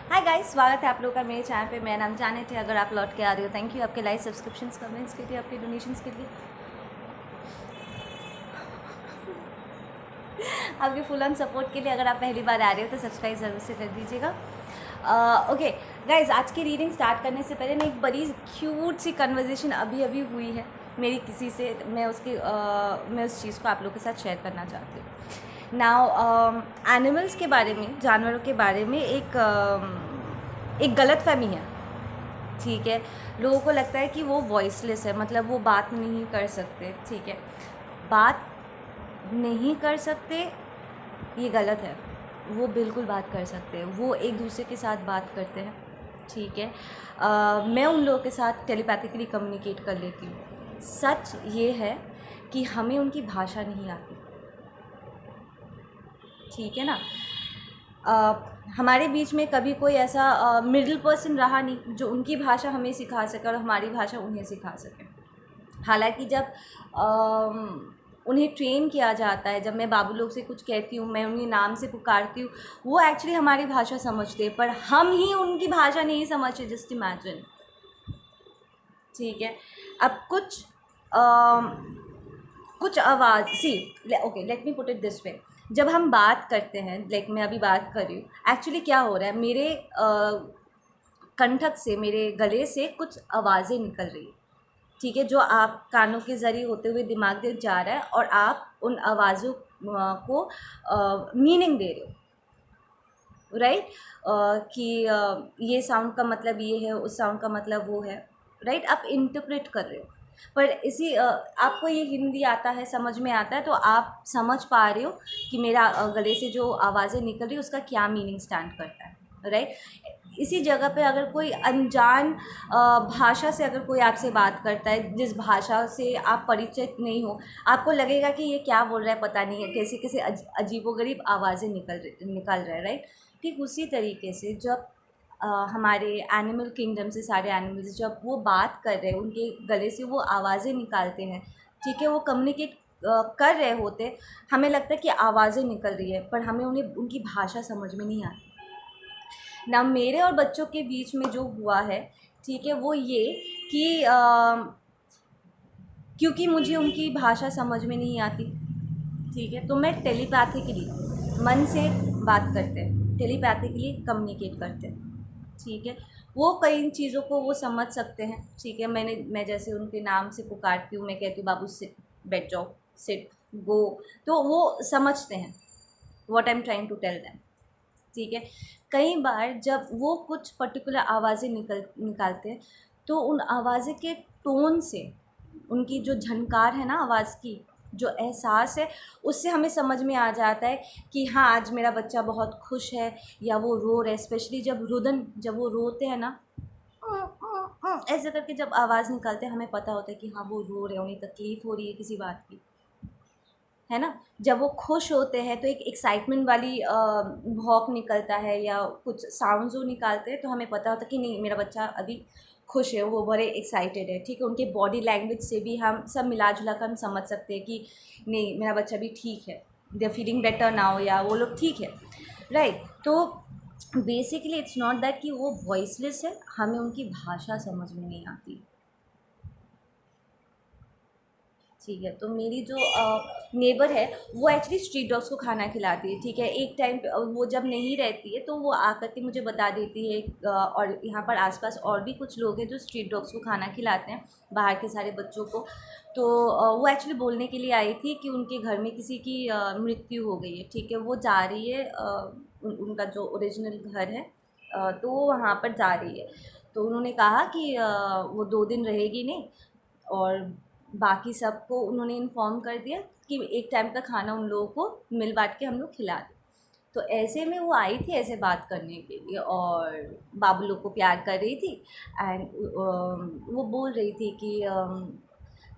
Hi guys, स्वागत है आप लोगों का मेरे चैनल पे। मेरा नाम जानेट है। अगर आप लौट के आ रहे हो, थैंक यू आपके लाइक, सब्सक्रिप्शंस, कमेंट्स के लिए, आपके डोनेशंस के लिए, आपके फुल ऑन सपोर्ट के लिए। अगर आप पहली बार आ रहे हो तो सब्सक्राइब ज़रूर से कर दीजिएगा। ओके गाइस, आज की रीडिंग स्टार्ट करने से पहले एक बड़ी क्यूट सी कन्वर्जेशन अभी हुई है मेरी किसी से। मैं उस चीज़ को आप लोगों के साथ शेयर करना चाहती हूँ। नाउ एनिमल्स के बारे में, जानवरों के बारे में एक गलतफहमी है, ठीक है। लोगों को लगता है कि वो वॉइसलेस है, मतलब वो बात नहीं कर सकते, ठीक है। बात नहीं कर सकते ये गलत है। वो बिल्कुल बात कर सकते हैं, वो एक दूसरे के साथ बात करते हैं, ठीक है। मैं उन लोगों के साथ टेलीपैथिकली कम्युनिकेट कर लेती हूँ। सच ये है कि हमें उनकी भाषा नहीं आती, ठीक है ना। हमारे बीच में कभी कोई ऐसा मिडिल पर्सन रहा नहीं जो उनकी भाषा हमें सिखा सके और हमारी भाषा उन्हें सिखा सके। हालांकि जब उन्हें ट्रेन किया जाता है, जब मैं बाबू लोग से कुछ कहती हूँ, मैं उन्हें नाम से पुकारती हूँ, वो एक्चुअली हमारी भाषा समझते हैं, पर हम ही उनकी भाषा नहीं समझते। जस्ट इमेजिन, ठीक है। अब कुछ आवाज़ सी, okay let me put it this way. जब हम बात करते हैं, लाइक मैं अभी बात कर रही हूँ, एक्चुअली क्या हो रहा है, मेरे कंठक से, मेरे गले से कुछ आवाज़ें निकल रही है, ठीक है, जो आप कानों के ज़रिए होते हुए दिमाग तक जा रहा है और आप उन आवाज़ों को मीनिंग दे रहे हो, राइट। कि ये साउंड का मतलब ये है, उस साउंड का मतलब वो है, राइट। आप इंटरप्रेट कर रहे हो। पर आपको ये हिंदी आता है, समझ में आता है, तो आप समझ पा रहे हो कि मेरा गले से जो आवाज़ें निकल रही है उसका क्या मीनिंग स्टैंड करता है, राइट। इसी जगह पे अगर कोई अनजान भाषा से अगर कोई आपसे बात करता है, जिस भाषा से आप परिचित नहीं हो, आपको लगेगा कि ये क्या बोल रहा है, पता नहीं है, कैसे कैसे अजीबोगरीब आवाज़ें निकल रहा है, राइट। ठीक उसी तरीके से जब हमारे एनिमल किंगडम से सारे एनिमल्स जब वो बात कर रहे हैं, उनके गले से वो आवाज़ें निकालते हैं, ठीक है, वो कम्युनिकेट कर रहे होते, हमें लगता है कि आवाज़ें निकल रही है, पर हमें उन्हें उनकी भाषा समझ में नहीं आती ना। मेरे और बच्चों के बीच में जो हुआ है, ठीक है, वो ये कि क्योंकि मुझे उनकी भाषा समझ में नहीं आती, ठीक है, तो मैं टेलीपैथिकली, मन से बात करते हैं, टेलीपैथिकली कम्युनिकेट करते हैं, ठीक है। वो कई चीज़ों को वो समझ सकते हैं, ठीक है। मैं जैसे उनके नाम से पुकारती हूँ, मैं कहती हूँ बाबू सिट, बैठ जाओ, सिट, गो, तो वो समझते हैं what I am trying to tell them, ठीक है। कई बार जब वो कुछ पर्टिकुलर आवाज़ें निकालते हैं, तो उन आवाज़ें के टोन से, उनकी जो झनकार है ना आवाज़ की, जो एहसास है, उससे हमें समझ में आ जाता है कि हाँ, आज मेरा बच्चा बहुत खुश है या वो रो रहा है। स्पेशली जब वो रोते हैं ना, ऐसे करके जब आवाज़ निकालते हैं, हमें पता होता है कि हाँ, वो रो रहे हैं, उन्हें तकलीफ़ हो रही है किसी बात की, है ना। जब वो खुश होते हैं तो एक एक्साइटमेंट वाली भौंक निकलता है या कुछ साउंड्स वो निकालते हैं, तो हमें पता होता है कि नहीं, मेरा बच्चा अभी खुश है, वो बड़े एक्साइटेड है, ठीक है। उनके बॉडी लैंग्वेज से भी हम सब मिला जुला कर हम समझ सकते हैं कि नहीं, मेरा बच्चा भी ठीक है, they are feeling better now, या वो लोग ठीक है, राइट। तो बेसिकली इट्स नॉट दैट कि वो वॉइसलेस है, हमें उनकी भाषा समझ में नहीं आती, ठीक है। तो मेरी जो नेबर है, वो एक्चुअली स्ट्रीट डॉग्स को खाना खिलाती है, ठीक है। एक टाइम पे वो जब नहीं रहती है तो वो आकर के मुझे बता देती है, और यहाँ पर आसपास और भी कुछ लोग हैं जो स्ट्रीट डॉग्स को खाना खिलाते हैं, बाहर के सारे बच्चों को। तो वो एक्चुअली बोलने के लिए आई थी कि उनके घर में किसी की मृत्यु हो गई है, ठीक है। वो जा रही है, उनका जो ओरिजिनल घर है, तो वो वहाँ पर जा रही है। तो उन्होंने कहा कि वो 2 दिन रहेगी नहीं, और बाकी सबको उन्होंने इन्फॉर्म कर दिया कि एक टाइम का खाना उन लोगों को मिल बांट के हम लोग खिला दें। तो ऐसे में वो आई थी ऐसे बात करने के लिए, और बाबू लोग को प्यार कर रही थी। एंड वो बोल रही थी कि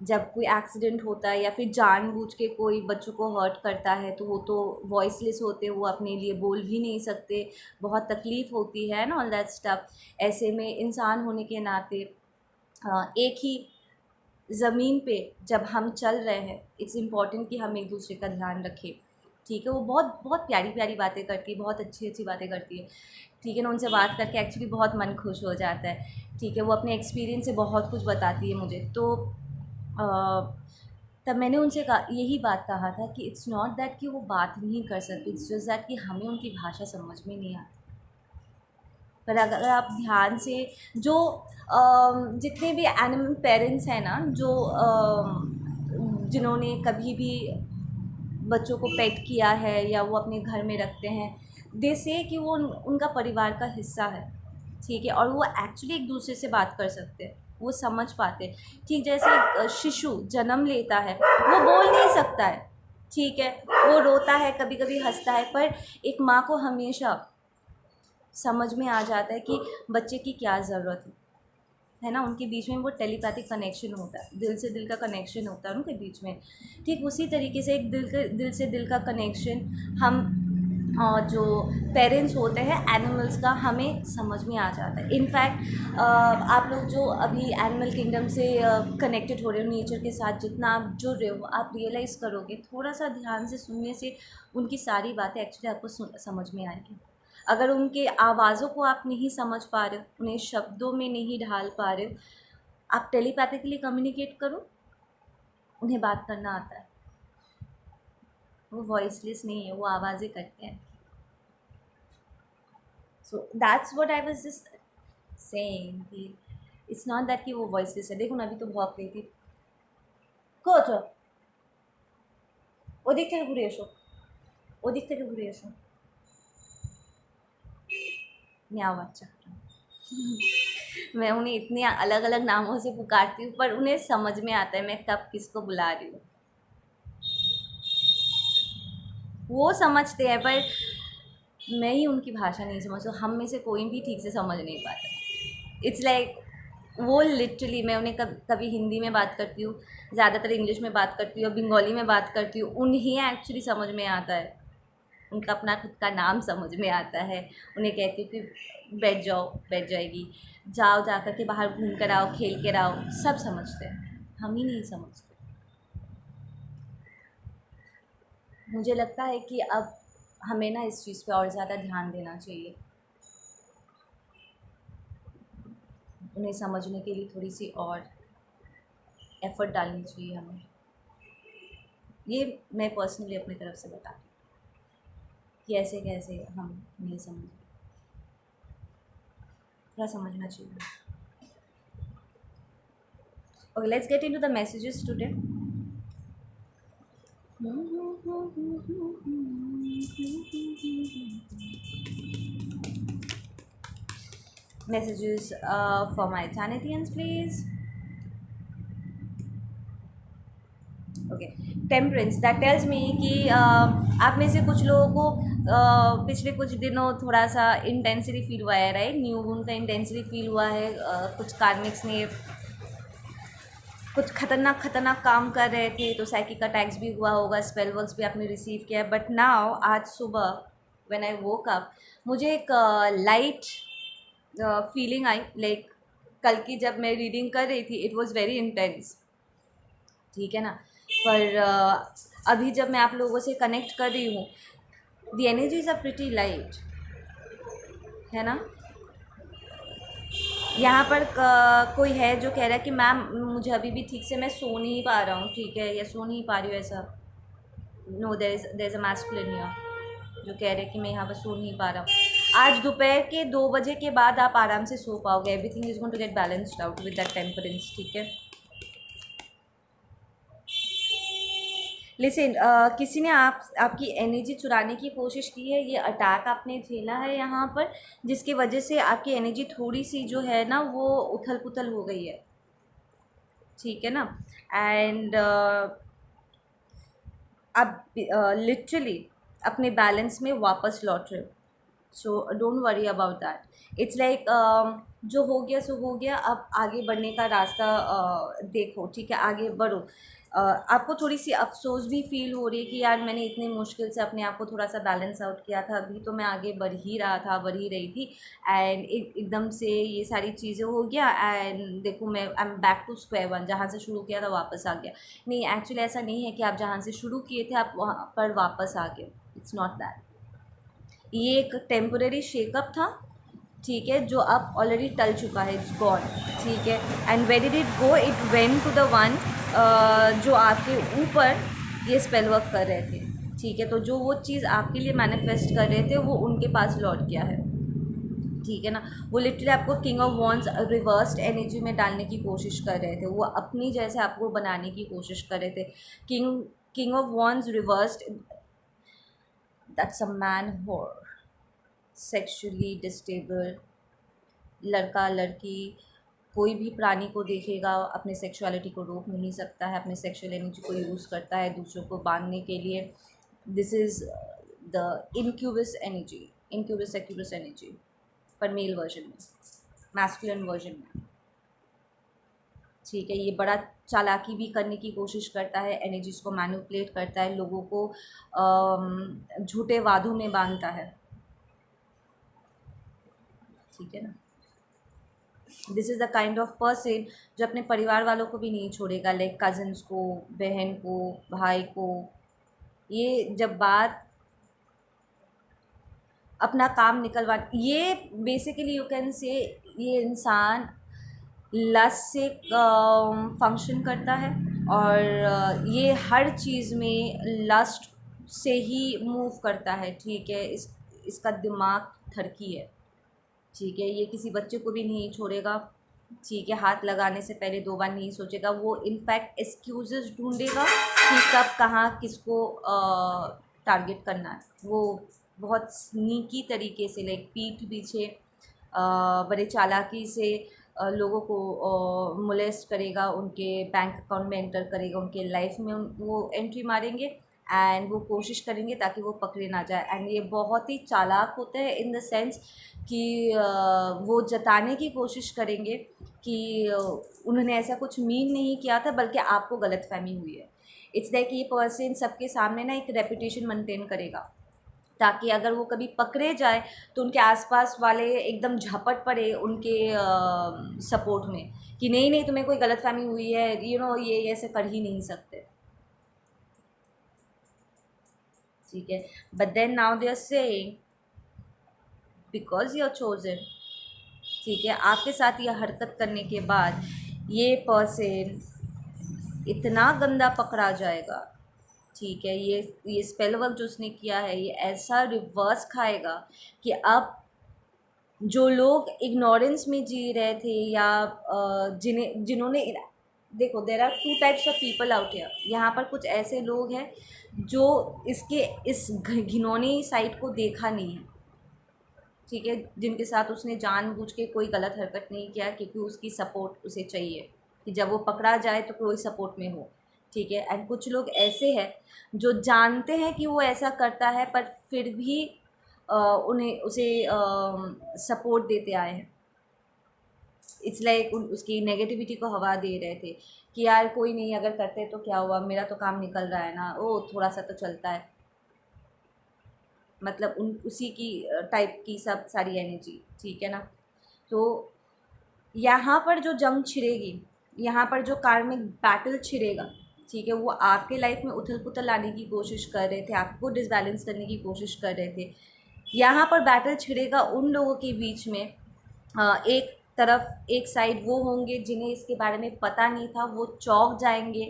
जब कोई एक्सीडेंट होता है या फिर जानबूझ के कोई बच्चों को हर्ट करता है, तो वो तो वॉइसलेस होते, वो अपने लिए बोल भी नहीं सकते, बहुत तकलीफ़ होती है ना, ऑल दैट स्टफ। ऐसे में इंसान होने के नाते एक ही ज़मीन पे जब हम चल रहे हैं, इट्स इम्पॉर्टेंट कि हम एक दूसरे का ध्यान रखें, ठीक है। वो बहुत बहुत प्यारी प्यारी बातें करती है, बहुत अच्छी अच्छी बातें करती है, ठीक है ना। उनसे बात करके एक्चुअली बहुत मन खुश हो जाता है, ठीक है। वो अपने एक्सपीरियंस से बहुत कुछ बताती है मुझे। तो तब मैंने उनसे कहा, यही बात कहा था कि इट्स नॉट दैट कि वो बात नहीं कर सकती, इट्स जस्ट दैट कि हमें उनकी भाषा समझ में नहीं आती। पर अगर आप ध्यान से जो जितने भी एनिमल पेरेंट्स हैं ना, जो जिन्होंने कभी भी बच्चों को पेट किया है या वो अपने घर में रखते हैं, दे से कि वो उनका परिवार का हिस्सा है, ठीक है। और वो एक्चुअली एक दूसरे से बात कर सकते हैं, वो समझ पाते हैं। ठीक जैसे एक शिशु जन्म लेता है, वो बोल नहीं सकता है, ठीक है, वो रोता है, कभी कभी हंसता है, पर एक माँ को हमेशा समझ में आ जाता है कि बच्चे की क्या ज़रूरत है ना। उनके बीच में वो टेलीपैथिक कनेक्शन होता है, दिल से दिल का कनेक्शन होता है उनके बीच में। ठीक उसी तरीके से एक दिल से दिल का कनेक्शन हम जो पेरेंट्स होते हैं एनिमल्स का, हमें समझ में आ जाता है। इनफैक्ट आप लोग जो अभी एनिमल किंगडम से कनेक्टेड हो रहे हो, नेचर के साथ जितना आप जुड़ रहे हो, आप रियलाइज़ करोगे, थोड़ा सा ध्यान से सुनने से उनकी सारी बातें एक्चुअली आपको समझ में आएगी। अगर उनके आवाज़ों को आप नहीं समझ पा रहे हो, उन्हें शब्दों में नहीं ढाल पा रहे हो, आप टेलीपैथिकली कम्युनिकेट करो, उन्हें बात करना आता है। वो वॉइसलेस नहीं है, वो आवाज़ें करते हैं। So that's what I was just saying कि इट्स नॉट दैट कि वो वॉइसलेस है। देखो ना, अभी तो भौंक रही थी। কোথা ওদিক থেকে ঘুরে এসো, ওদিক থেকে ঘুরে এসো। म्याओ बच्चा। मैं उन्हें इतने अलग अलग नामों से पुकारती हूँ, पर उन्हें समझ में आता है मैं कब किसको बुला रही हूँ। वो समझते हैं, पर मैं ही उनकी भाषा नहीं समझती। हम में से कोई भी ठीक से समझ नहीं पाता। इट्स लाइक वो लिटरली, मैं उन्हें कभी हिंदी में बात करती हूँ, ज़्यादातर इंग्लिश में बात करती हूँ, बंगाली में बात करती हूँ, उन्हें एक्चुअली समझ में आता है। उनका अपना खुद का नाम समझ में आता है। उन्हें कहती हूँ कि बैठ जाओ, बैठ जाएगी, जाओ, जा कर के बाहर घूम कर आओ, खेल कर आओ, सब समझते हैं, हम ही नहीं समझते। मुझे लगता है कि अब हमें ना इस चीज़ पे और ज़्यादा ध्यान देना चाहिए। उन्हें समझने के लिए थोड़ी सी और एफ़र्ट डालनी चाहिए हमें। ये मैं पर्सनली अपनी तरफ से बताती हूँ कि ऐसे कैसे हम नहीं समझ, थोड़ा समझना चाहिए। Okay, let's get into the messages today. Messages for my Tanithians, please. Okay, temperance that tells me कि आप में से कुछ लोगों को पिछले कुछ दिनों थोड़ा सा इंटेंसली फील हुआ है, राइट। न्यू मून का इंटेंसली फील हुआ है। कुछ कार्मिक्स ने कुछ खतरनाक काम कर रहे थे, तो साइकिक अटैक्स भी हुआ होगा, स्पेल वर्क्स भी आपने रिसीव किया है। बट नाउ आज सुबह व्हेन आई वोक अप, मुझे एक लाइट फीलिंग आई। लाइक कल की जब मैं रीडिंग कर रही थी, इट वॉज़ वेरी इंटेंस, ठीक है ना। पर अभी जब मैं आप लोगों से कनेक्ट कर रही हूँ, the energies are pretty light, है ना। यहाँ पर कोई है जो कह रहा है कि मैम मुझे अभी भी ठीक से मैं सो नहीं पा रहा हूँ, ठीक है, या सो नहीं पा रही हूँ, ऐसा। No, there is a masculine here जो कह रहे हैं कि मैं यहाँ पर सो नहीं पा रहा हूँ। आज दोपहर के 2 बजे के बाद आप आराम से सो पाओगे। Everything is going to get balanced out with that temperance, ठीक है। लिसन, किसी ने आपकी एनर्जी चुराने की कोशिश की है, ये अटैक आपने झेला है यहाँ पर, जिसकी वजह से आपकी एनर्जी थोड़ी सी जो है ना वो उथल पुथल हो गई है, ठीक है ना। एंड आप लिटरली अपने बैलेंस में वापस लौट रहे हो। So don't worry about that. It's like जो हो गया सो हो गया, अब आगे बढ़ने का रास्ता देखो, ठीक है, आगे बढ़ो। आपको थोड़ी सी अफसोस भी फ़ील हो रही है कि यार मैंने इतनी मुश्किल से अपने आप को थोड़ा सा बैलेंस आउट किया था, अभी तो मैं आगे बढ़ ही रहा था, बढ़ ही रही थी, एंड एकदम से ये सारी चीज़ें हो गया एंड देखो मैं I am back to square one, जहाँ से शुरू किया था वापस आ गया। नहीं, एक्चुअली ऐसा नहीं है कि आप जहाँ से शुरू किए थे आप वहाँ पर वापस आ गए। It's not that. ये एक टेम्पररी शेकअप था, ठीक है, जो अब ऑलरेडी टल चुका है, इट्स गॉन, ठीक है। And where did it go, it went to the one जो आपके ऊपर ये स्पेल वर्क कर रहे थे, ठीक है। तो जो वो चीज़ आपके लिए मैनिफेस्ट कर रहे थे वो उनके पास लौट गया है, ठीक है ना। वो लिटरली आपको king of wands reversed energy में डालने की कोशिश कर रहे थे, वो अपनी जैसे आपको बनाने की कोशिश कर रहे थे। King of wands reversed, that's a man होर, सेक्सुअली डिस्टेबल लड़का लड़की कोई भी प्राणी को देखेगा अपने सेक्सुअलिटी को रोक नहीं सकता है, अपने सेक्सुअल एनर्जी को यूज़ करता है दूसरों को बांधने के लिए। This is the incubus energy, incubus succubus energy, पर मेल वर्जन में, मैस्कुलिन वर्जन में, ठीक है। ये बड़ा चालाकी भी करने की कोशिश करता है, एनर्जीज़ को मैनिपुलेट करता है, लोगों को झूठे वादों में बांधता है, ठीक है ना। This is the kind of person जो अपने परिवार वालों को भी नहीं छोड़ेगा, लाइक कज़न्स को, बहन को, भाई को। ये जब बात अपना काम निकलवा, ये बेसिकली यू कैन से ये इंसान लस्ट से फंक्शन करता है, और ये हर चीज़ में लस्ट से ही मूव करता है, ठीक है। इसका दिमाग ठरकी है, ठीक है। ये किसी बच्चे को भी नहीं छोड़ेगा, ठीक है। हाथ लगाने से पहले 2 बार नहीं सोचेगा, वो इनफैक्ट एक्सक्यूज़ेस ढूंढेगा कि कब कहाँ किसको टारगेट करना है। वो बहुत स्नीकी तरीके से, लाइक पीठ पीछे बड़े चालाकी से लोगों को मोलेस्ट करेगा, उनके बैंक अकाउंट में एंटर करेगा, उनके लाइफ में वो एंट्री मारेंगे एंड वो कोशिश करेंगे ताकि वो पकड़े ना जाए। एंड ये बहुत ही चालाक होते हैं इन द सेंस कि वो जताने की कोशिश करेंगे कि उन्होंने ऐसा कुछ मीन नहीं किया था, बल्कि आपको गलतफहमी हुई है। इट्स लाइक ये पर्सन सबके सामने ना एक रेपुटेशन मेंटेन करेगा, ताकि अगर वो कभी पकड़े जाए तो उनके आसपास वाले एकदम झपट पड़े उनके सपोर्ट में कि नहीं नहीं तुम्हें कोई गलतफहमी हुई है, यू नो ये ऐसे कर ही नहीं सकते, ठीक है। But then now they are saying because you are chosen, ठीक है। आपके साथ ये हरकत करने के बाद ये पर्सन इतना गंदा पकड़ा जाएगा, ठीक है। ये स्पेल वर्क जो उसने किया है ये ऐसा रिवर्स खाएगा कि अब जो लोग इग्नोरेंस में जी रहे थे या जिन्होंने देखो, there are 2 types of people out here. यहाँ पर कुछ ऐसे लोग हैं जो इसके इस घिनौनी साइड को देखा नहीं है, ठीक है, जिनके साथ उसने जानबूझ के कोई गलत हरकत नहीं किया क्योंकि उसकी सपोर्ट उसे चाहिए कि जब वो पकड़ा जाए तो कोई सपोर्ट में हो, ठीक है। एंड कुछ लोग ऐसे हैं जो जानते हैं कि वो ऐसा करता है पर फिर भी उन्हें उसे सपोर्ट देते आए हैं। इट्स लाइक उसकी नेगेटिविटी को हवा दे रहे थे कि यार कोई नहीं, अगर करते तो क्या हुआ, मेरा तो काम निकल रहा है ना, ओ थोड़ा सा तो चलता है, मतलब उसी की टाइप की सब सारी एनर्जी, ठीक है ना। तो यहाँ पर जो जंग छिड़ेगी, यहाँ पर जो कार्मिक बैटल छिड़ेगा, ठीक है, वो आपके लाइफ में उथल पुथल लाने की कोशिश कर रहे थे, आपको डिसबैलेंस करने की कोशिश कर रहे थे। यहाँ पर बैटल छिड़ेगा उन लोगों के बीच में, एक तरफ एक साइड वो होंगे जिन्हें इसके बारे में पता नहीं था, वो चौंक जाएंगे,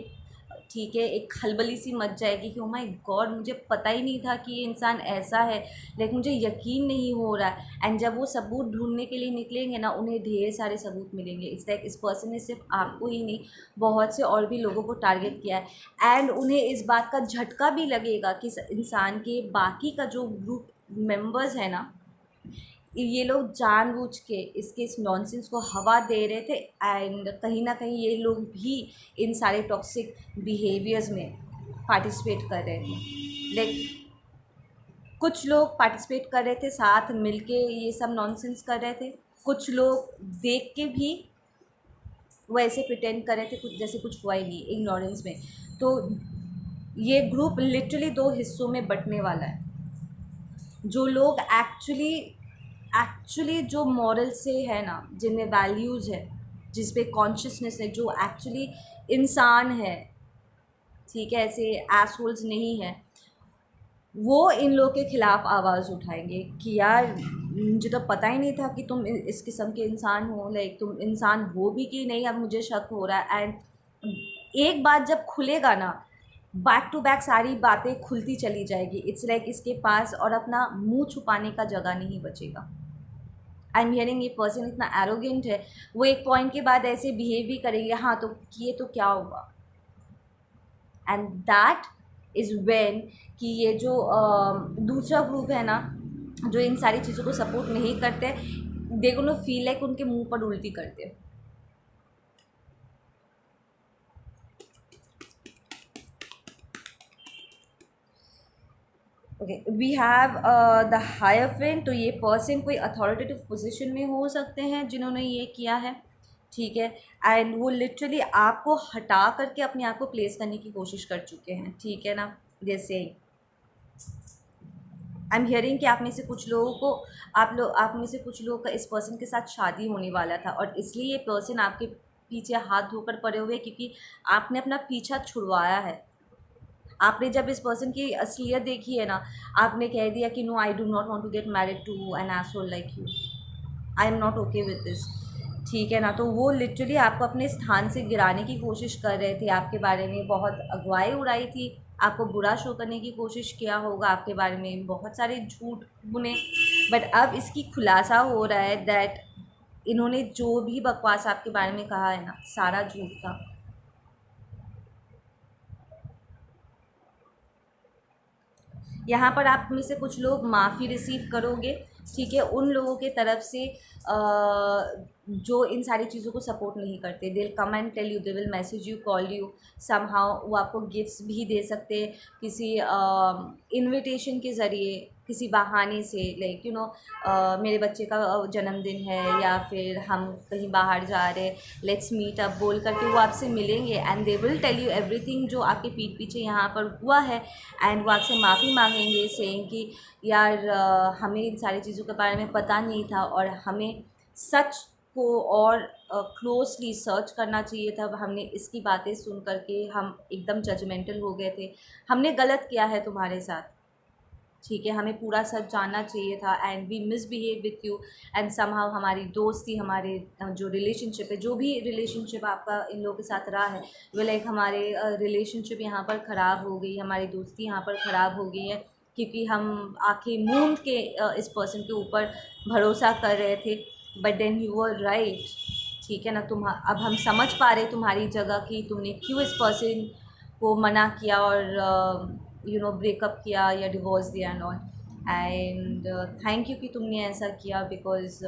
ठीक है। एक खलबली सी मच जाएगी कि ओ माय गॉड, मुझे पता ही नहीं था कि ये इंसान ऐसा है, लेकिन मुझे यकीन नहीं हो रहा है। एंड जब वो सबूत ढूंढने के लिए निकलेंगे ना, उन्हें ढेर सारे सबूत मिलेंगे। इट्स लाइक इस पर्सन ने सिर्फ आपको ही नहीं, बहुत से और भी लोगों को टारगेट किया है, एंड उन्हें इस बात का झटका भी लगेगा कि इंसान के बाकी का जो ग्रुप मेंबर्स है ना, ये लोग जानबूझ के इसके इस नॉनसेंस को हवा दे रहे थे, एंड कहीं ना कहीं ये लोग भी इन सारे टॉक्सिक बिहेवियर्स में पार्टिसिपेट कर रहे थे। लाइक कुछ लोग पार्टिसिपेट कर रहे थे, साथ मिलके ये सब नॉनसेंस कर रहे थे, कुछ लोग देख के भी वो ऐसे प्रिटेंड कर रहे थे कुछ जैसे कुछ हुआ ही नहीं, इग्नोरेंस में। तो ये ग्रुप लिटरली दो हिस्सों में बंटने वाला है। जो लोग एक्चुअली एक्चुअली जो मॉरल से है ना, जिनमें वैल्यूज़ है, जिस पे कॉन्शियसनेस है, जो एक्चुअली इंसान है, ठीक है, ऐसे एसहोल्स नहीं है, वो इन लोग के ख़िलाफ़ आवाज़ उठाएंगे कि यार मुझे तो पता ही नहीं था कि तुम इस किस्म के इंसान हो, लाइक तुम इंसान हो भी कि नहीं, अब मुझे शक हो रहा है। एंड एक बात जब खुलेगा ना, बैक टू बैक सारी बातें खुलती चली जाएगी। इट्स लाइक इसके पास और अपना मुंह छुपाने का जगह नहीं बचेगा। आई एम हियरिंग ये पर्सन इतना एरोगेंट है, वो एक पॉइंट के बाद ऐसे बिहेव भी करेंगे, हाँ तो किए तो क्या हुआ। एंड दैट इज़ वेन कि ये जो दूसरा ग्रुप है ना, जो इन सारी चीज़ों को सपोर्ट नहीं करते, दे गोना फील लाइक उनके मुंह पर उल्टी करते। Okay, we have the hierophant. तो ये पर्सन कोई अथॉरिटेटिव पोजीशन में हो सकते हैं जिन्होंने ये किया है, ठीक है। एंड वो लिटरली आपको हटा करके अपने आप को प्लेस करने की कोशिश कर चुके हैं, ठीक है ना। जैसे आई एम हियरिंग कि आप में से कुछ लोगों को आप में से कुछ लोगों का इस पर्सन के साथ शादी होने वाला था, और इसलिए ये पर्सन आपके पीछे हाथ धोकर पड़े हुए हैं, क्योंकि आपने अपना पीछा छुड़वाया है। आपने जब इस पर्सन की असलियत देखी है ना, आपने कह दिया कि no, I do not want to get married to an asshole like you, I am not okay with this, ठीक है ना। तो वो लिटरली आपको अपने स्थान से गिराने की कोशिश कर रहे थे, आपके बारे में बहुत अगुवाई उड़ाई थी, आपको बुरा शो करने की कोशिश किया होगा, आपके बारे में बहुत सारे झूठ बुने। बट अब इसकी खुलासा हो रहा है दैट इन्होंने जो भी बकवास आपके बारे में कहा है ना, सारा झूठ था। यहाँ पर आप में से कुछ लोग माफ़ी रिसीव करोगे, ठीक है, उन लोगों के तरफ से जो इन सारी चीज़ों को सपोर्ट नहीं करते। They will come and tell you, they will message you, call you somehow. वो आपको गिफ्ट्स भी दे सकते हैं किसी इनविटेशन के ज़रिए, किसी बहाने से, लाइक यू नो मेरे बच्चे का जन्मदिन है, या फिर हम कहीं बाहर जा रहे हैं, लेट्स मीट अप बोल करके वो आपसे मिलेंगे। And they will tell you everything जो आपके पीठ पीछे यहाँ पर हुआ है। एंड वो आपसे माफ़ी मांगेंगे, सेइंग कि यार हमें इन सारी चीज़ों के बारे में पता नहीं था, और हमें सच को और क्लोजली सर्च करना चाहिए था। हमने इसकी बातें सुन करके हम एकदम जजमेंटल हो गए थे, हमने गलत किया है तुम्हारे साथ, ठीक है, हमें पूरा सच जानना चाहिए था। And we misbehave with you, and somehow हमारी दोस्ती, हमारे जो रिलेशनशिप है, जो भी रिलेशनशिप आपका इन लोगों के साथ रहा है, वो लाइक हमारे रिलेशनशिप यहाँ पर ख़राब हो गई, हमारी दोस्ती यहाँ पर ख़राब हो गई है, क्योंकि हम आंखें मूंद के इस पर्सन के ऊपर भरोसा कर रहे थे। But then you were right, ठीक है ना। अब हम समझ पा रहे तुम्हारी जगह कि तुमने क्यों इस पर्सन को मना किया और यू नो ब्रेकअप किया या डिवोर्स दिया and all. And thank you कि तुमने ऐसा किया, बिकॉज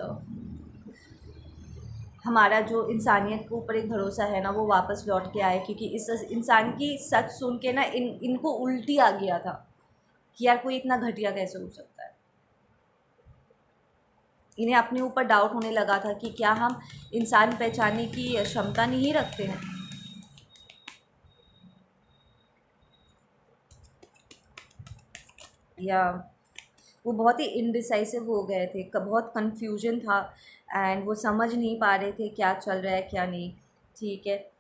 हमारा जो इंसानियत के ऊपर एक भरोसा है ना, वो वापस लौट के आए। क्योंकि इस इंसान की सच सुन के ना इनको उल्टी आ गया था कि यार कोई इतना घटिया कैसे हो सकता है। इन्हें अपने ऊपर डाउट होने लगा था कि क्या हम इंसान पहचानने की क्षमता नहीं रखते हैं। या वो बहुत ही इनडिसाइसिव हो गए थे, बहुत कन्फ्यूजन था, एंड वो समझ नहीं पा रहे थे क्या चल रहा है क्या नहीं, ठीक है।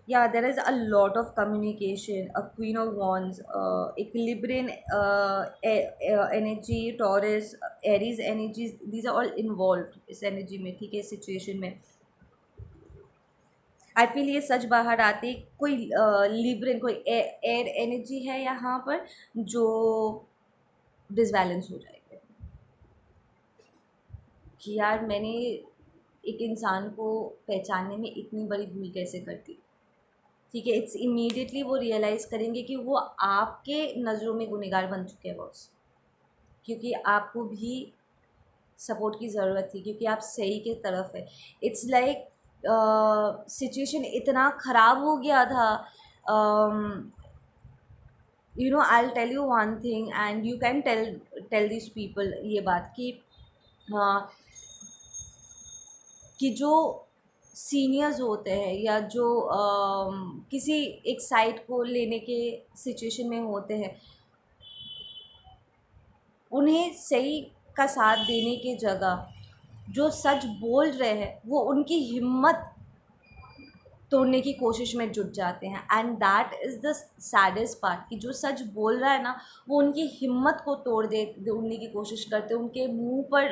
Yeah, there is a lot of communication. A Queen of Wands, Equilibrium energy, Taurus, Aries energies, these are all involved इस energy में, ठीक है, इस situation में। आई फील ये सच बाहर आते, कोई लिब्रेन, कोई एयर एनर्जी है यहाँ पर जो डिसबैलेंस हो जाएगा कि यार मैंने एक इंसान को पहचानने में इतनी बड़ी भूल कैसे कर दी, ठीक है। इट्स इमीडिएटली वो रियलाइज़ करेंगे कि वो आपके नज़रों में गुनहगार बन चुके हैं बॉस, क्योंकि आपको भी सपोर्ट की ज़रूरत थी, क्योंकि आप सही के तरफ है। इट्स लाइक सिचुएशन इतना ख़राब हो गया था। You know, I will tell you one thing and you can tell this people ये बात कि कि जो सीनियर्स होते हैं या जो किसी एक साइड को लेने के सिचुएशन में होते हैं, उन्हें सही का साथ देने की जगह जो सच बोल रहे हैं वो उनकी हिम्मत तोड़ने की कोशिश में जुट जाते हैं। And that is the saddest part कि जो सच बोल रहा है ना, वो उनकी हिम्मत को तोड़ने की कोशिश करते हैं, उनके मुंह पर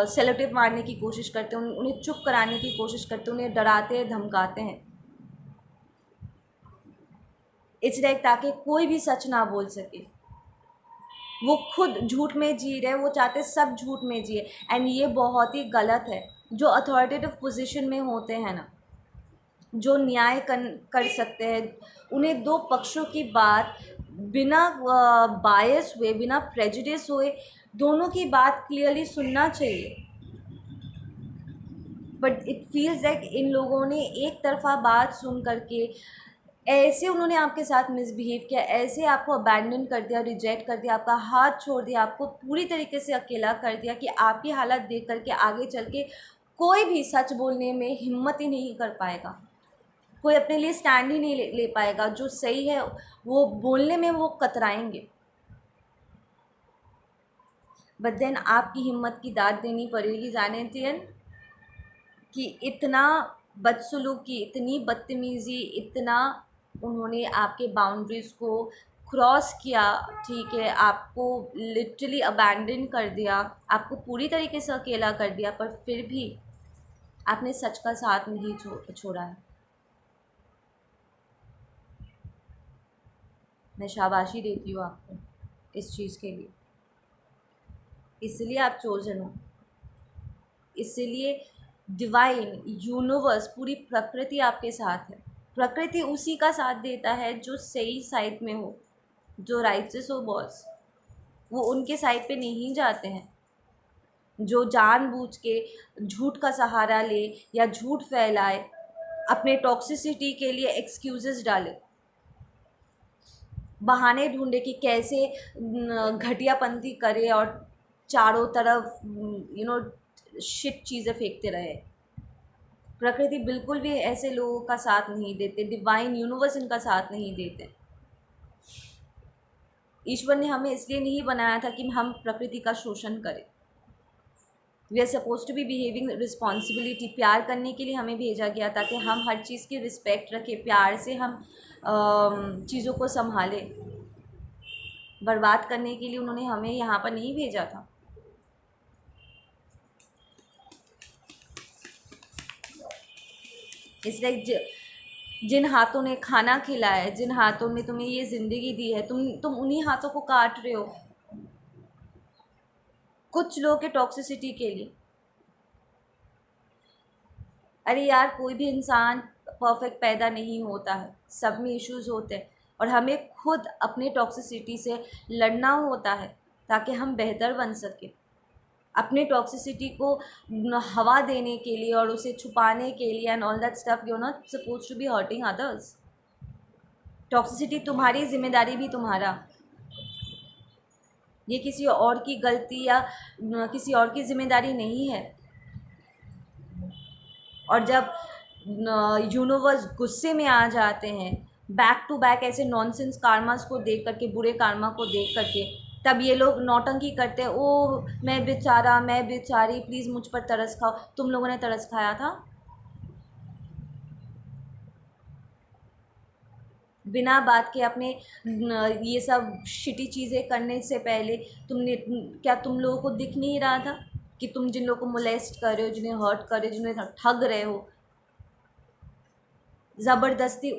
सेलो टेप मारने की कोशिश करते हैं, उन्हें चुप कराने की कोशिश करते हैं, उन्हें डराते हैं, धमकाते हैं। इट्स लाइक ताकि कोई भी सच ना बोल सके। वो खुद झूठ में जी रहे, वो चाहते सब झूठ में जिए। एंड ये बहुत ही गलत है। जो अथॉरिटेटिव पोजीशन में होते हैं ना, जो न्याय कर सकते हैं, उन्हें दो पक्षों की बात बिना बायस हुए, बिना प्रेजुडिस हुए, दोनों की बात क्लियरली सुनना चाहिए। But it feels like in लोगों ने एक तरफा बात सुन करके ऐसे उन्होंने आपके साथ मिसबिहेव किया, ऐसे आपको अबैंडन कर दिया, रिजेक्ट कर दिया, आपका हाथ छोड़ दिया, आपको पूरी तरीके से अकेला कर दिया कि आपकी हालत देख करके आगे चल के कोई भी सच बोलने में हिम्मत ही नहीं कर पाएगा, कोई अपने लिए स्टैंड ही नहीं ले पाएगा। जो सही है वो बोलने में वो कतराएंगे। बट देन आपकी हिम्मत की दाद देनी पड़ेगी जानतियन कि इतना बदसलूकी, इतनी बदतमीज़ी, इतना उन्होंने आपके बाउंड्रीज़ को क्रॉस किया, ठीक है, आपको लिटरली अबैंडन कर दिया, आपको पूरी तरीके से अकेला कर दिया, पर फिर भी आपने सच का साथ नहीं छोड़ा है। मैं शाबाशी देती हूँ आपको इस चीज़ के लिए। इसलिए आप चोजन हो, इसलिए डिवाइन, यूनिवर्स, पूरी प्रकृति आपके साथ है। प्रकृति उसी का साथ देता है जो सही साइड में हो, जो राइचस हो बॉस। वो उनके साइड पे नहीं जाते हैं जो जानबूझ के झूठ का सहारा ले या झूठ फैलाए, अपने टॉक्सिसिटी के लिए एक्सक्यूजेस डाले, बहाने ढूंढे कि कैसे घटियापंती करे और चारों तरफ शिट चीज़ें फेंकते रहे। प्रकृति बिल्कुल भी ऐसे लोगों का साथ नहीं देते, डिवाइन यूनिवर्स इनका साथ नहीं देते। ईश्वर ने हमें इसलिए नहीं बनाया था कि हम प्रकृति का शोषण करें। We are suppose to be behaving responsibility. प्यार करने के लिए हमें भेजा गया ताकि हम हर चीज़ की रिस्पेक्ट रखें, प्यार से हम चीज़ों को संभालें। बर्बाद करने के लिए उन्होंने हमें यहाँ पर नहीं भेजा था। इसलिए जिन हाथों ने खाना खिलाया है, जिन हाथों ने तुम्हें ये ज़िंदगी दी है, तुम उन्हीं हाथों को काट रहे हो कुछ लोगों के टॉक्सिसिटी के लिए। अरे यार, कोई भी इंसान परफेक्ट पैदा नहीं होता है, सब में इश्यूज़ होते हैं और हमें खुद अपने टॉक्सिसिटी से लड़ना होता है ताकि हम बेहतर बन सकें। अपने टॉक्सिसिटी को हवा देने के लिए और उसे छुपाने के लिए and all that stuff, you are not suppose to be hurting others. Toxicity तुम्हारी, जिम्मेदारी भी तुम्हारा। ये किसी और की गलती या किसी और की जिम्मेदारी नहीं है। और जब यूनिवर्स गुस्से में आ जाते हैं बैक टू बैक ऐसे नॉनसेंस कार्मास को देख करके, बुरे कार्मा को देख करके, तब ये लोग नौटंकी करते हैं, ओ मैं बेचारा, मैं बेचारी, प्लीज़ मुझ पर तरस खाओ। तुम लोगों ने तरस खाया था? बिना बात के अपने ये सब शिटी चीज़ें करने से पहले क्या तुम लोगों को दिख नहीं रहा था कि तुम जिन लोगों को मोलेस्ट कर रहे हो, जिन्हें हर्ट कर रहे हो, जिन्हें ठग रहे हो, ज़बरदस्ती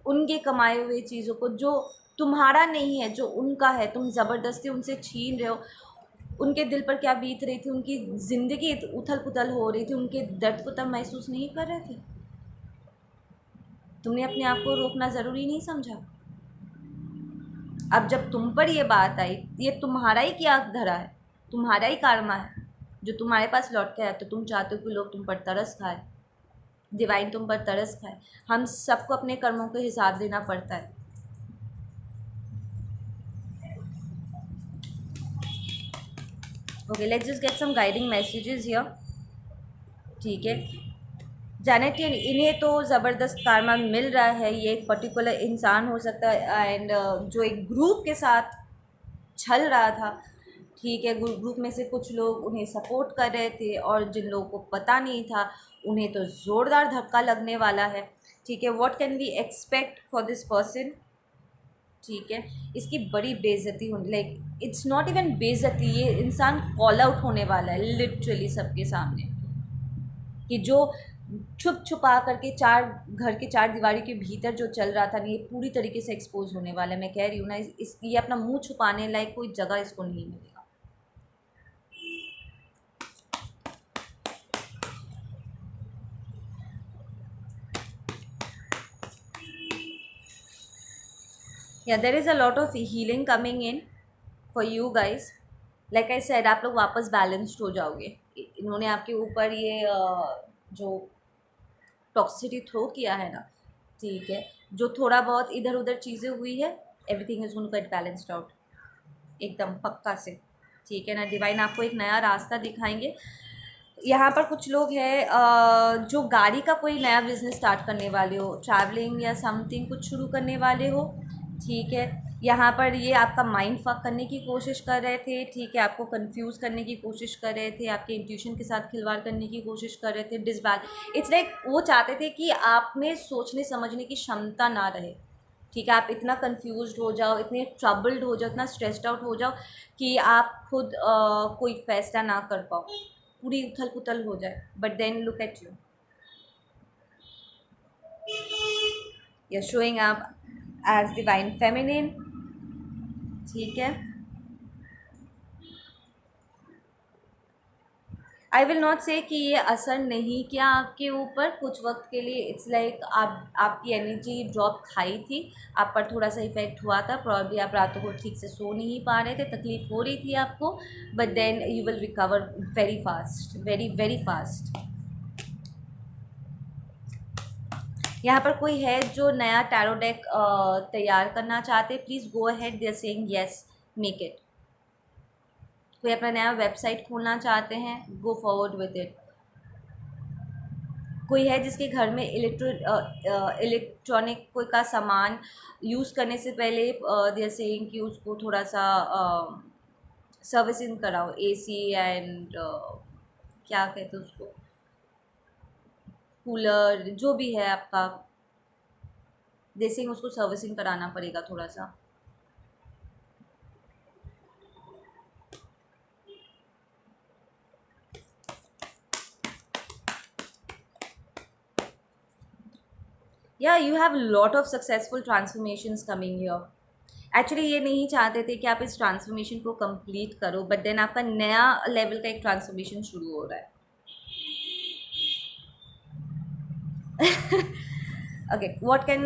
उनके कमाए हुए चीज़ों को जो तुम्हारा नहीं है, जो उनका है, तुम ज़बरदस्ती उनसे छीन रहे हो। उनके दिल पर क्या बीत रही थी, उनकी ज़िंदगी उथल पुथल हो रही थी, उनके दर्द को तब महसूस नहीं कर रहे थे? तुमने अपने आप को रोकना ज़रूरी नहीं समझा? अब जब तुम पर ये बात आई, ये तुम्हारा ही क्या धरा है, तुम्हारा ही कर्मा है जो तुम्हारे पास लौट के आया, तो तुम चाहते हो कि लोग तुम पर तरस खाए, डिवाइन तुम पर तरस खाए। हम सबको अपने कर्मों के हिसाब देना पड़ता है। Okay, let's just get some guiding messages here. ठीक है। जानेट, इन्हें तो ज़बरदस्त कारनामा मिल रहा है। ये एक पर्टिकुलर इंसान हो सकता है एंड जो एक ग्रुप के साथ छल रहा था, ठीक है। ग्रुप में से कुछ लोग उन्हें सपोर्ट कर रहे थे और जिन लोगों को पता नहीं था उन्हें तो ज़ोरदार धक्का लगने वाला है, ठीक है। What can we expect for this person, ठीक है। इसकी बड़ी बेइज्जती होने, लाइक इट्स नॉट इवन बेइज्जती, ये इंसान कॉल आउट होने वाला है लिटरली सबके सामने, कि जो छुप छुपा करके चार घर के चार दीवारी के भीतर जो चल रहा था ना, ये पूरी तरीके से एक्सपोज होने वाला है। मैं कह रही हूँ ना, ये अपना मुंह छुपाने लायक कोई जगह इसको नहीं मिलेगा। या there is a lot of healing coming in for you guys. Like I said, आप लोग वापस बैलेंस्ड हो जाओगे। इन्होंने आपके ऊपर ये जो टॉक्सिसिटी थ्रो किया है ना, ठीक है, जो थोड़ा बहुत इधर उधर चीज़ें हुई है, everything is going to get balanced out, एकदम पक्का से, ठीक है ना। डिवाइन आपको एक नया रास्ता दिखाएंगे। यहाँ पर कुछ लोग हैं जो गाड़ी का कोई नया बिजनेस स्टार्ट करने वाले हो, ट्रैवलिंग या समथिंग कुछ शुरू करने वाले हो, ठीक है। यहाँ पर ये आपका माइंड फक करने की कोशिश कर रहे थे, ठीक है, आपको कंफ्यूज करने की कोशिश कर रहे थे, आपके इंट्यूशन के साथ खिलवाड़ करने की कोशिश कर रहे थे, डिसबैल। इट्स लाइक वो चाहते थे कि आप में सोचने समझने की क्षमता ना रहे, ठीक है। आप इतना कंफ्यूज्ड हो जाओ, इतने ट्रबल्ड हो जाओ, इतना स्ट्रेस्ड आउट हो जाओ कि आप खुद कोई फैसला ना कर पाओ, पूरी उथल पुथल हो जाए। But then look at you, you are showing up as divine feminine, ठीक है। आई विल नॉट से कि ये असर नहीं किया आपके ऊपर कुछ वक्त के लिए। इट्स लाइक आपकी एनर्जी ड्रॉप खाई थी, आप पर थोड़ा सा इफेक्ट हुआ था, प्रॉब्ली आप रातों को ठीक से सो नहीं पा रहे थे, तकलीफ हो रही थी आपको, but then you will recover very fast, very very fast. यहाँ पर कोई है जो नया टैरो डेक तैयार करना चाहते, please go ahead, they are saying yes, make it. कोई अपना नया वेबसाइट खोलना चाहते हैं, गो फॉरवर्ड विद इट। कोई है जिसके घर में इलेक्ट्रॉनिक कोई का सामान यूज़ करने से पहले दे आर सेइंग कि उसको थोड़ा सा सर्विसिंग कराओ, एसी एंड क्या कहते हैं उसको, कूलर जो भी है आपका, जैसे उसको सर्विसिंग कराना पड़ेगा थोड़ा सा। या you have lot of successful transformations coming here. Actually ये नहीं चाहते थे कि आप इस ट्रांसफॉर्मेशन को कंप्लीट करो, बट देन आपका नया लेवल का एक ट्रांसफॉर्मेशन शुरू हो रहा है। Okay, what can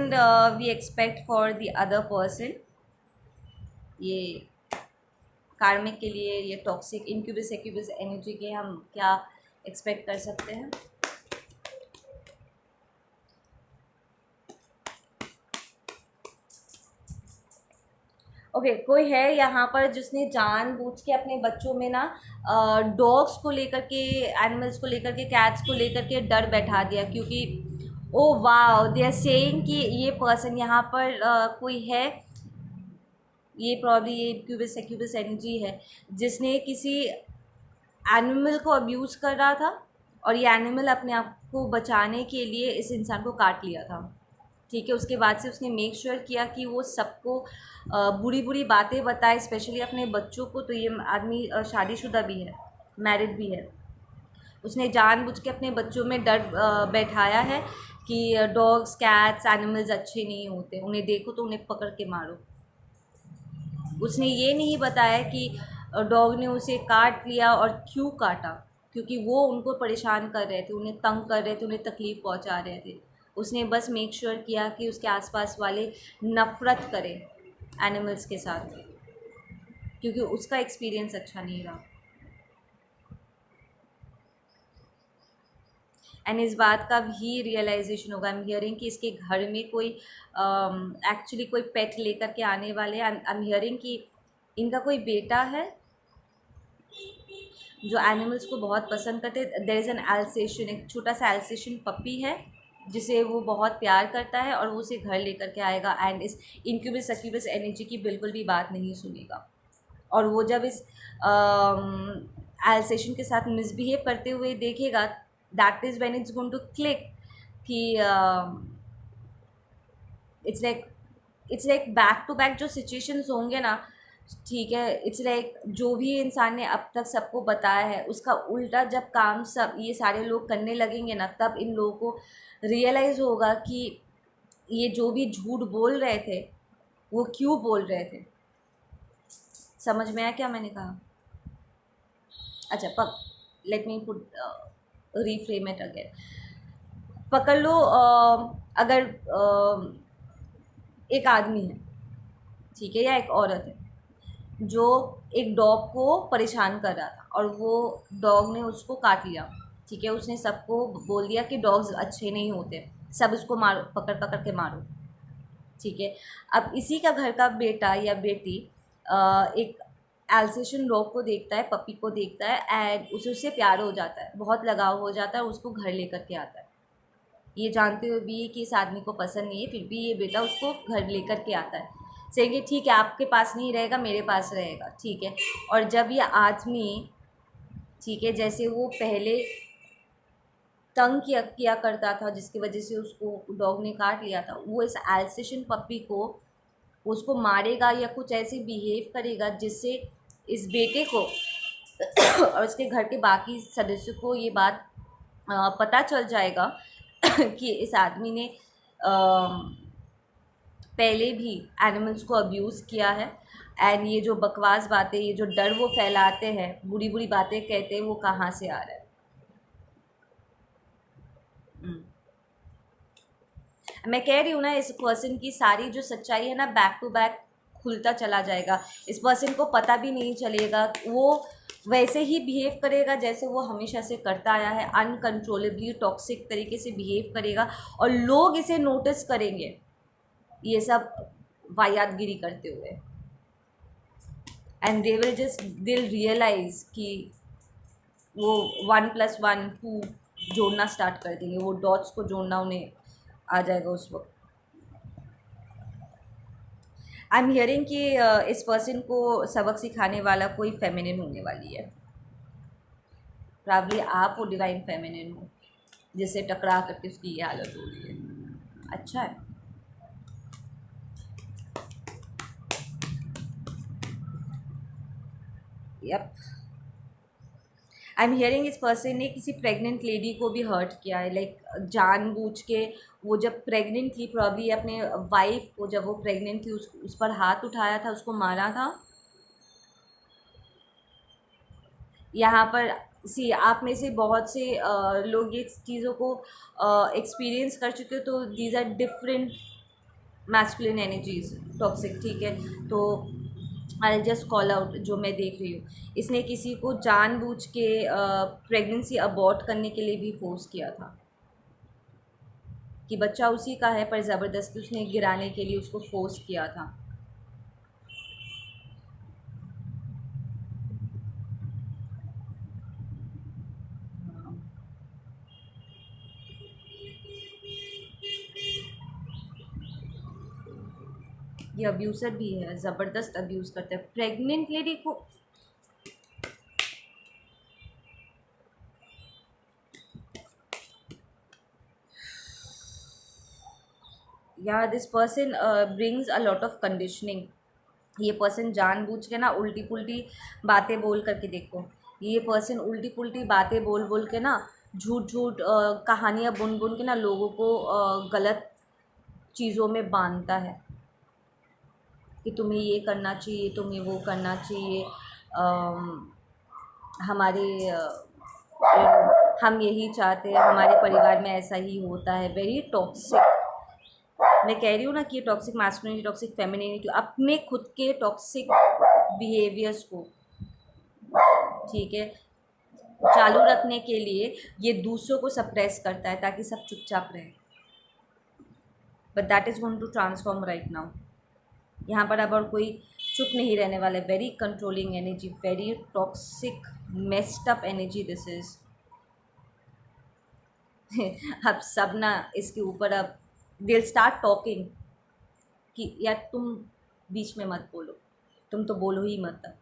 we expect for the other person. ये कार्मिक के लिए, ये टॉक्सिक इंक्यूबस एक्यूबस एनर्जी के हम क्या एक्सपेक्ट कर सकते हैं। ओके, कोई है यहाँ पर जिसने जानबूझ के अपने बच्चों में ना डॉग्स को लेकर के, एनिमल्स को लेकर के, कैट्स को लेकर के डर बैठा दिया, क्योंकि ओ वाह, दे आर सेइंग कि ये पर्सन यहाँ पर कोई है, ये प्रॉब्ली ये क्यूबिस एक्यूबिस एनर्जी है, जिसने किसी एनिमल को अब्यूज़ कर रहा था और ये एनिमल अपने आप को बचाने के लिए इस इंसान को काट लिया था, ठीक है। उसके बाद से उसने मेक श्योर किया कि वो सबको बुरी बुरी बातें बताए, स्पेशली अपने बच्चों को। तो ये आदमी शादीशुदा भी है, मैरिड भी है। उसने जानबूझ के अपने बच्चों में डर बैठाया है कि डॉग्स कैट्स एनिमल्स अच्छे नहीं होते, उन्हें देखो तो उन्हें पकड़ के मारो। उसने ये नहीं बताया कि डॉग ने उसे काट लिया और क्यों काटा, क्योंकि वो उनको परेशान कर रहे थे, उन्हें तंग कर रहे थे, उन्हें तकलीफ़ पहुंचा रहे थे। उसने बस मेक श्योर किया कि उसके आसपास वाले नफ़रत करें एनिमल्स के साथ, क्योंकि उसका एक्सपीरियंस अच्छा नहीं रहा। एंड इस बात का भी रियलाइजेशन होगा, आई एम हियरिंग कि इसके घर में कोई एक्चुअली कोई पेट लेकर के आने वाले हैं। आई एम हियरिंग कि इनका कोई बेटा है, जो एनिमल्स को बहुत पसंद करते हैं। देयर इज़ एन एल्सेशियन, एक छोटा सा एल्सेशियन पपी है जिसे वो बहुत प्यार करता है, और वो उसे घर लेकर के आएगा एंड इस इंक्यूबस सक्यूबस एनर्जी की बिल्कुल भी बात नहीं सुनेगा। और वो जब इस एल्सेशन के साथ मिसबिहेव करते हुए देखेगा, that is when it's going to click कि it's like back to back जो सिचुएशंस होंगे ना, ठीक है, इट्स लाइक जो भी इंसान ने अब तक सबको बताया है उसका उल्टा जब काम सब ये सारे लोग करने लगेंगे ना, तब इन लोगों को रियलाइज़ होगा कि ये जो भी झूठ बोल रहे थे वो क्यों बोल रहे थे। समझ में आया क्या मैंने कहा? अच्छा, late me put reframe it again. पकड़ लो, अगर एक आदमी है, ठीक है, या एक औरत है जो एक डॉग को परेशान कर रहा था, और वो डॉग ने उसको काट लिया, ठीक है, उसने सबको बोल दिया कि डॉग्स अच्छे नहीं होते, सब उसको मारो, पकड़ पकड़ के मारो, ठीक है। अब इसी का घर का बेटा या बेटी एक एल्सेशियन डॉग को देखता है, पपी को देखता है, एंड उसे उससे प्यार हो जाता है, बहुत लगाव हो जाता है, उसको घर लेकर के आता है, ये जानते हुए भी कि इस आदमी को पसंद नहीं है, फिर भी ये बेटा उसको घर लेकर के आता है, कहेंगे ठीक है आपके पास नहीं रहेगा, मेरे पास रहेगा, ठीक है। और जब ये आदमी, ठीक है, जैसे वो पहले तंग किया करता था जिसकी वजह से उसको डॉग ने काट लिया था, वो इस एल्सेशियन पपी को उसको मारेगा या कुछ ऐसे बिहेव करेगा जिससे इस बेटे को और उसके घर के बाकी सदस्यों को ये बात पता चल जाएगा कि इस आदमी ने पहले भी एनिमल्स को अब्यूज़ किया है, एंड ये जो बकवास बातें, ये जो डर वो फैलाते हैं, बुरी बुरी बातें कहते हैं, वो कहाँ से आ रहा है। मैं कह रही हूँ ना, इस पर्सन की सारी जो सच्चाई है ना, बैक टू बैक खुलता चला जाएगा, इस पर्सन को पता भी नहीं चलेगा, वो वैसे ही बिहेव करेगा जैसे वो हमेशा से करता आया है, अनकंट्रोलेबली टॉक्सिक तरीके से बिहेव करेगा, और लोग इसे नोटिस करेंगे ये सब वायातगिरी करते हुए, एंड दिल रियलाइज कि वो 1+1 2 जोड़ना स्टार्ट कर देंगे, वो डॉट्स को जोड़ना उन्हें आ जाएगा उस वक्त। आई एम हियरिंग कि इस पर्सन को सबक सिखाने वाला कोई फेमिनिन होने वाली है, प्रॉब्ली आप वो डिवाइन फेमिनिन हो जिससे टकरा करके उसकी ये हालत हो रही है। अच्छा है। यप, आई एम हियरिंग इस पर्सन ने किसी प्रेग्नेंट लेडी को भी हर्ट किया है, लाइक जानबूझ के। वो जब प्रेग्नेंट थी, प्रॉब्ली अपने वाइफ को, जब वो प्रेग्नेंट थी, उस पर हाथ उठाया था, उसको मारा था। यहाँ पर सी आप में से बहुत से लोग ये चीज़ों को एक्सपीरियंस कर चुके हो, तो these are different masculine energies, toxic, ठीक है। तो आई जस्ट कॉल आउट जो मैं देख रही हूँ, इसने किसी को जानबूझ के प्रेगनेंसी अबॉर्ट करने के लिए भी फोर्स किया था, कि बच्चा उसी का है, पर ज़बरदस्ती उसने गिराने के लिए उसको फोर्स किया था। ये अब्यूज़र भी है, ज़बरदस्त अब्यूज़ करता है प्रेग्नेंट लेडी को। या this person brings a lot of conditioning. ये पर्सन जानबूझ के ना उल्टी पुल्टी बातें बोल करके, देखो, ये पर्सन उल्टी पुल्टी बातें बोल बोल के ना, झूठ झूठ कहानियाँ बुन बुन के ना, लोगों को गलत चीज़ों में बांधता है कि तुम्हें ये करना चाहिए, तुम्हें वो करना चाहिए, हमारे हम यही चाहते हैं, हमारे परिवार में ऐसा ही होता है। Very toxic. मैं कह रही हूँ ना कि टॉक्सिक मैस्कुलिनिटी, टॉक्सिक फेमिनिटी, अपने खुद के टॉक्सिक बिहेवियर्स को, ठीक है, चालू रखने के लिए ये दूसरों को सप्रेस करता है ताकि सब चुपचाप रहे, but that is going to transform right now. यहाँ पर अब और कोई चुप नहीं रहने वाला है। Very controlling energy, very toxic messed up energy this is. अब सब ना इसके ऊपर अब दिल स्टार्ट टॉकिंग कि यार तुम बीच में मत बोलो, तुम तो बोलो ही मत। अब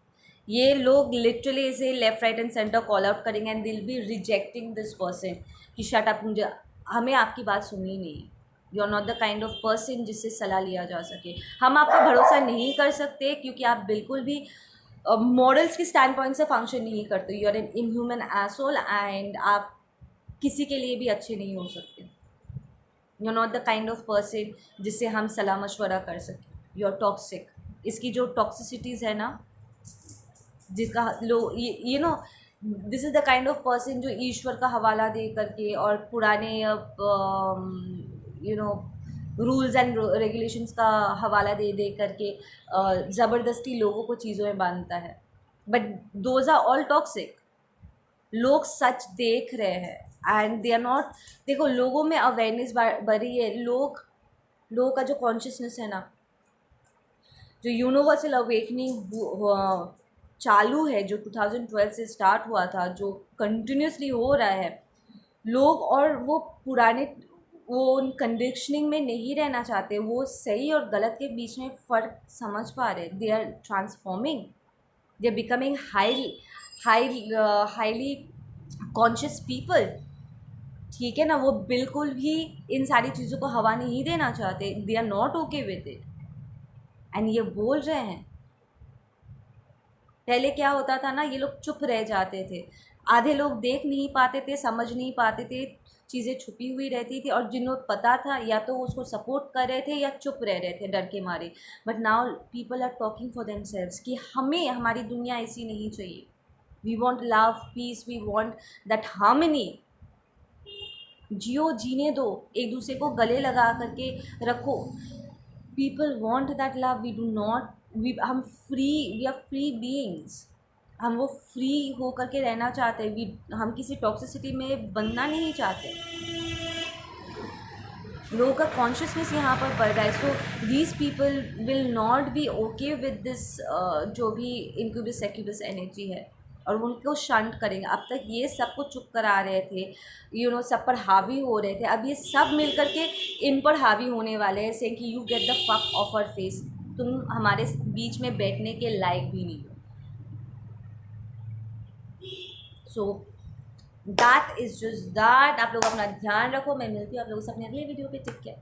ये लोग लिटरली इसे left right and centre call out करेंगे and they'll be rejecting this person कि शट अप, मुझे हमें आपकी बात सुननी नहीं है। You are not the kind of person जिससे सलाह लिया जा सके। हम आप पर भरोसा नहीं कर सकते क्योंकि आप बिल्कुल भी मॉडल्स के स्टैंड पॉइंट से फंक्शन नहीं करते। You are an inhuman asshole and आप किसी के लिए भी अच्छे नहीं हो सकते। You are not the kind of person जिससे हम सलाह मशवरा कर सकें। You are toxic. इसकी जो टॉक्सिसिटीज़ है ना, जिसका लो you know this is the kind of person जो ईश्वर का हवाला दे करके और पुराने नो रूल्स एंड रेगुलेशंस का हवाला दे दे करके ज़बरदस्ती लोगों को चीज़ों में बांधता है। But those are all toxic. लोग सच देख रहे हैं एंड दे आर नॉट। देखो, लोगों में अवेयरनेस बढ़ी है। लोगों का जो कॉन्शियसनेस है ना, जो यूनिवर्सल अवेकनिंग चालू है, जो 2012 से स्टार्ट हुआ था, जो कंटिन्यूसली हो रहा है, लोग और वो पुराने वो उन कंडीशनिंग में नहीं रहना चाहते। वो सही और गलत के बीच में फ़र्क समझ पा रहे। They are transforming, they are becoming highly conscious people. ठीक है ना, वो बिल्कुल भी इन सारी चीज़ों को हवा नहीं देना चाहते। They are not okay with it and ये बोल रहे हैं। पहले क्या होता था ना, ये लोग चुप रह जाते थे। आधे लोग देख नहीं पाते थे, समझ नहीं पाते थे, चीज़ें छुपी हुई रहती थी और जिन्हें पता था या तो उसको सपोर्ट कर रहे थे या चुप रह रहे थे डर के मारे। But now people are talking for themselves कि हमें हमारी दुनिया ऐसी नहीं चाहिए। We want love, peace, we want that harmony. जियो, जीने दो, एक दूसरे को गले लगा करके रखो। People want that love, we do not. हम free, we are free beings. हम वो फ्री हो करके रहना चाहते हैं। हम किसी टॉक्सिसिटी में बनना नहीं चाहते। लोगों का कॉन्शियसनेस यहाँ पर बढ़ रहा है। So these people will not be okay with this जो भी इंक्यूबस एक्यूबस एनर्जी है, और उनको शंट करेंगे। अब तक ये सबको चुप करा रहे थे, सब पर हावी हो रहे थे। अब ये सब मिल करके इन पर हावी होने वाले हैं, से कि you get the fuck off our face. तुम हमारे बीच में बैठने के लायक भी नहीं हो। So that is just that. आप लोग अपना ध्यान रखो। मैं मिलती हूँ आप लोगों से अपने अगले वीडियो पे। Take care.